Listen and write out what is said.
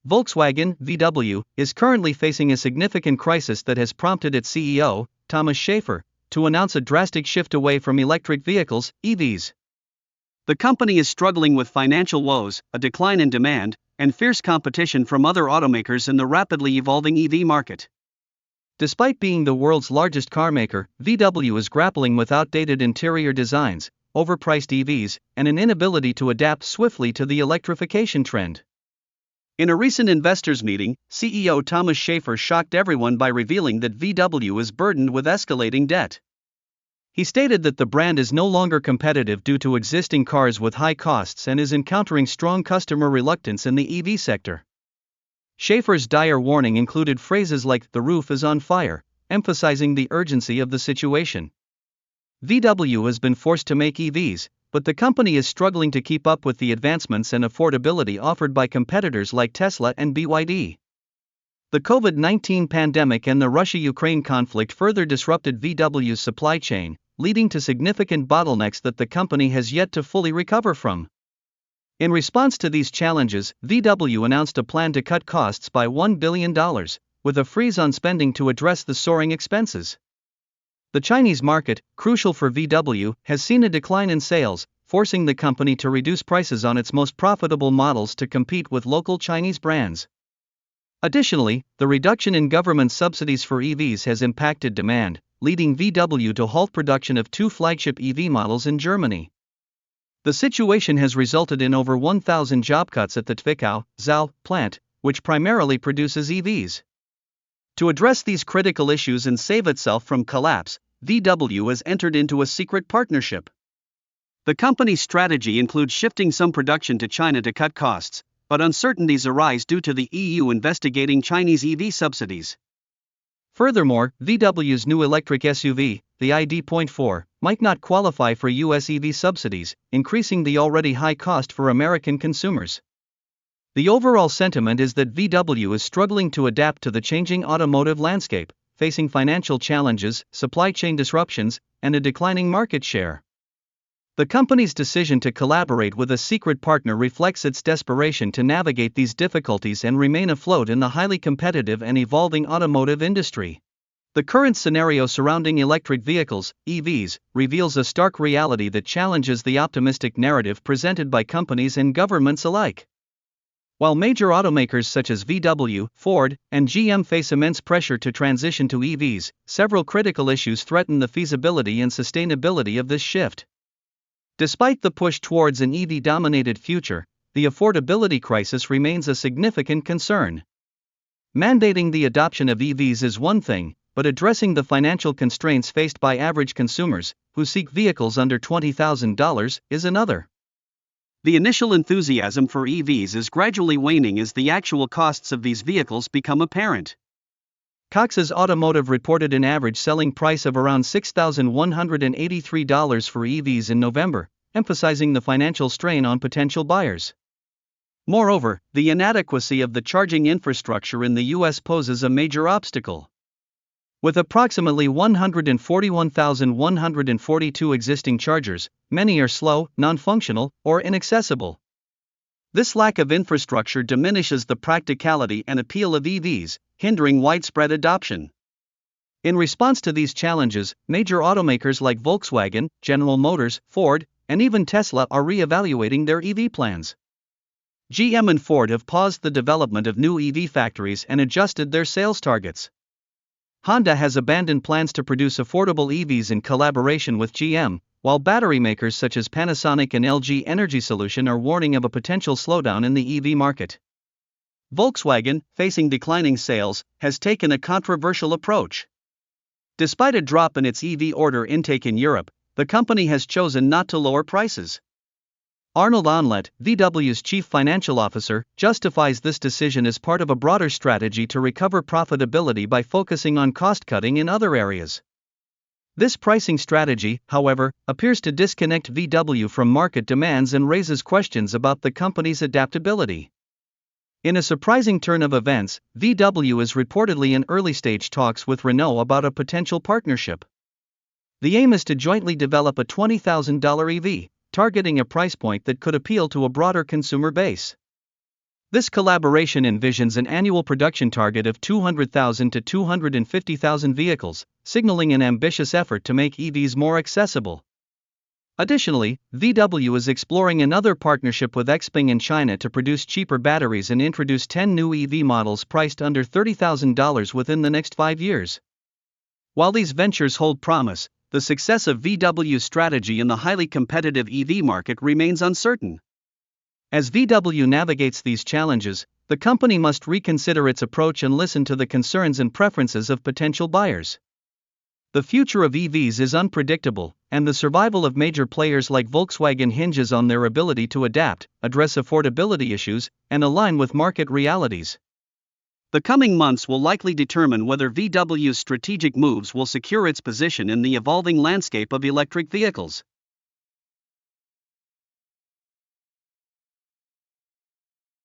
Volkswagen, VW, is currently facing a significant crisis that has prompted its CEO, Thomas Schaefer, to announce a drastic shift away from electric vehicles, EVs. The company is struggling with financial woes, a decline in demand, and fierce competition from other automakers in the rapidly evolving EV market. Despite being the world's largest car maker, VW is grappling with outdated interior designs, overpriced EVs, and an inability to adapt swiftly to the electrification trend. In a recent investors' meeting, CEO Thomas Schaefer shocked everyone by revealing that VW is burdened with escalating debt. He stated that the brand is no longer competitive due to existing cars with high costs and is encountering strong customer reluctance in the EV sector. Schaefer's dire warning included phrases like "the roof is on fire," emphasizing the urgency of the situation. VW has been forced to make EVs, but the company is struggling to keep up with the advancements and affordability offered by competitors like Tesla and BYD. The COVID-19 pandemic and the Russia-Ukraine conflict further disrupted VW's supply chain, leading to significant bottlenecks that the company has yet to fully recover from. In response to these challenges, VW announced a plan to cut costs by $1 billion, with a freeze on spending to address the soaring expenses. The Chinese market, crucial for VW, has seen a decline in sales, forcing the company to reduce prices on its most profitable models to compete with local Chinese brands. Additionally, the reduction in government subsidies for EVs has impacted demand, leading VW to halt production of 2 flagship EV models in Germany. The situation has resulted in over 1,000 job cuts at the Zwickau, Zoll, plant, which primarily produces EVs. To address these critical issues and save itself from collapse, VW has entered into a secret partnership. The company's strategy includes shifting some production to China to cut costs, but uncertainties arise due to the EU investigating Chinese EV subsidies. Furthermore, VW's new electric SUV, the ID.4, might not qualify for US EV subsidies, increasing the already high cost for American consumers. The overall sentiment is that VW is struggling to adapt to the changing automotive landscape, facing financial challenges, supply chain disruptions, and a declining market share. The company's decision to collaborate with a secret partner reflects its desperation to navigate these difficulties and remain afloat in the highly competitive and evolving automotive industry. The current scenario surrounding electric vehicles, EVs, reveals a stark reality that challenges the optimistic narrative presented by companies and governments alike. While major automakers such as VW, Ford, and GM face immense pressure to transition to EVs, several critical issues threaten the feasibility and sustainability of this shift. Despite the push towards an EV-dominated future, the affordability crisis remains a significant concern. Mandating the adoption of EVs is one thing, but addressing the financial constraints faced by average consumers, who seek vehicles under $20,000, is another. The initial enthusiasm for EVs is gradually waning as the actual costs of these vehicles become apparent. Cox's Automotive reported an average selling price of around $6,183 for EVs in November, emphasizing the financial strain on potential buyers. Moreover, the inadequacy of the charging infrastructure in the US poses a major obstacle. With approximately 141,142 existing chargers, many are slow, non-functional, or inaccessible. This lack of infrastructure diminishes the practicality and appeal of EVs, hindering widespread adoption. In response to these challenges, major automakers like Volkswagen, General Motors, Ford, and even Tesla are re-evaluating their EV plans. GM and Ford have paused the development of new EV factories and adjusted their sales targets. Honda has abandoned plans to produce affordable EVs in collaboration with GM, while battery makers such as Panasonic and LG Energy Solution are warning of a potential slowdown in the EV market. Volkswagen, facing declining sales, has taken a controversial approach. Despite a drop in its EV order intake in Europe, the company has chosen not to lower prices. Arnold Onlet, VW's chief financial officer, justifies this decision as part of a broader strategy to recover profitability by focusing on cost-cutting in other areas. This pricing strategy, however, appears to disconnect VW from market demands and raises questions about the company's adaptability. In a surprising turn of events, VW is reportedly in early-stage talks with Renault about a potential partnership. The aim is to jointly develop a $20,000 EV, targeting a price point that could appeal to a broader consumer base. This collaboration envisions an annual production target of 200,000 to 250,000 vehicles, signaling an ambitious effort to make EVs more accessible. Additionally, VW is exploring another partnership with Xpeng in China to produce cheaper batteries and introduce 10 new EV models priced under $30,000 within the next 5 years. While these ventures hold promise, the success of VW's strategy in the highly competitive EV market remains uncertain. As VW navigates these challenges, the company must reconsider its approach and listen to the concerns and preferences of potential buyers. The future of EVs is unpredictable, and the survival of major players like Volkswagen hinges on their ability to adapt, address affordability issues, and align with market realities. The coming months will likely determine whether VW's strategic moves will secure its position in the evolving landscape of electric vehicles.